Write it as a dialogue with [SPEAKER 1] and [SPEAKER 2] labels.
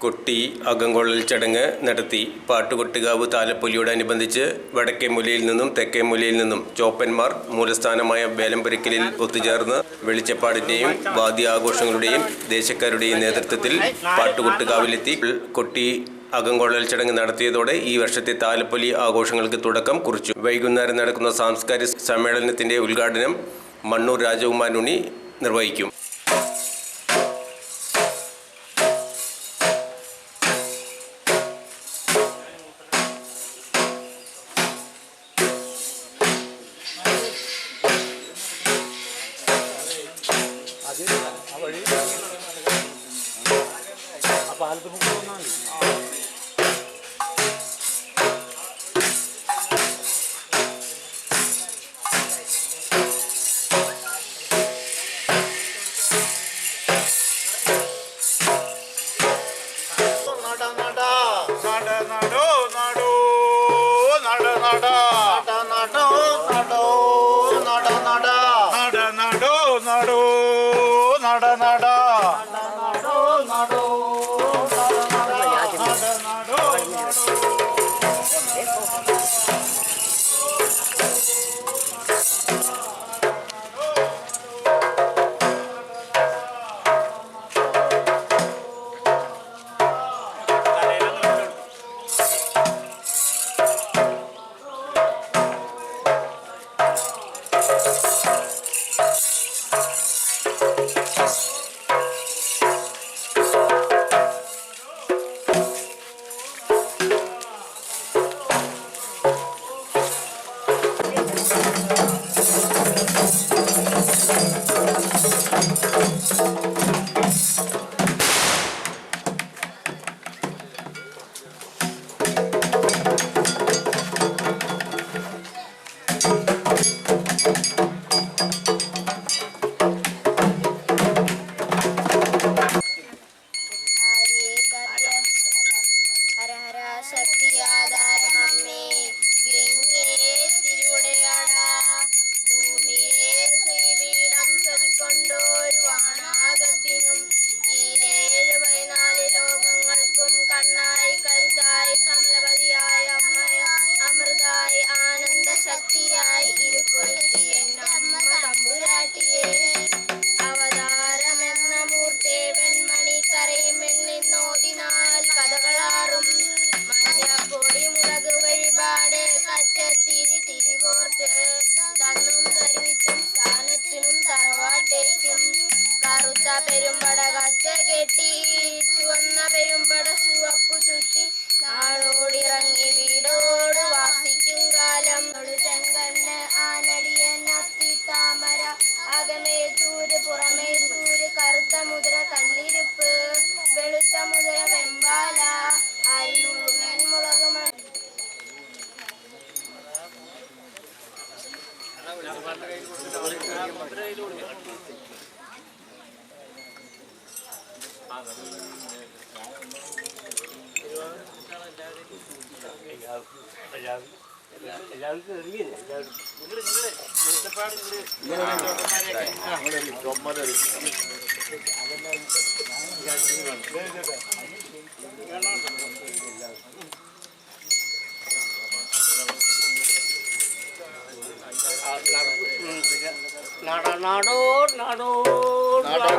[SPEAKER 1] കൊട്ടി അകംകൊള്ളൽ ചടങ്ങ് നടത്തി. പാട്ടുകൊട്ടുകാവ് താലപ്പൊലിയോടനുബന്ധിച്ച് വടക്കേ മൂലയിൽ നിന്നും തെക്കേ മൂലയിൽ നിന്നും ചോപ്പന്മാർ മൂലസ്ഥാനമായ വേലംപുരയ്ക്കലിൽ ഒത്തുചേർന്ന് വെളിച്ചപ്പാടിൻ്റെയും വാദ്യാഘോഷങ്ങളുടെയും ദേശക്കാരുടെയും നേതൃത്വത്തിൽ പാട്ടുകൊട്ടുകാവിലെത്തി കൊട്ടി അകംകൊള്ളൽ ചടങ്ങ് നടത്തിയതോടെ ഈ വർഷത്തെ താലപ്പൊലി ആഘോഷങ്ങൾക്ക് തുടക്കം കുറിച്ചു. വൈകുന്നേരം നടക്കുന്ന സാംസ്കാരിക സമ്മേളനത്തിന്റെ ഉദ്ഘാടനം മണ്ണൂർ രാജകുമാരൻ ഉണ്ണി നിർവഹിക്കും.
[SPEAKER 2] പെരുമ്പട കച്ച കെട്ടി ചുവന്ന പെരുമ്പട ചുവപ്പു ചുറ്റി നാടോടിറങ്ങി വീടോട് വാസിക്കും കാലം ചെങ്കണ്ണ് ആനടിയൻ അത്തി താമര അകമേ ചൂര് പുറമേ ചൂര് കറുത്ത മുദ്ര കല്ലിരുപ്പ് വെളുത്ത മുദ്ര വെമ്പാല അരിമുഴുങ്ങൻ മുളക് നാടോ നാടോ നാടോ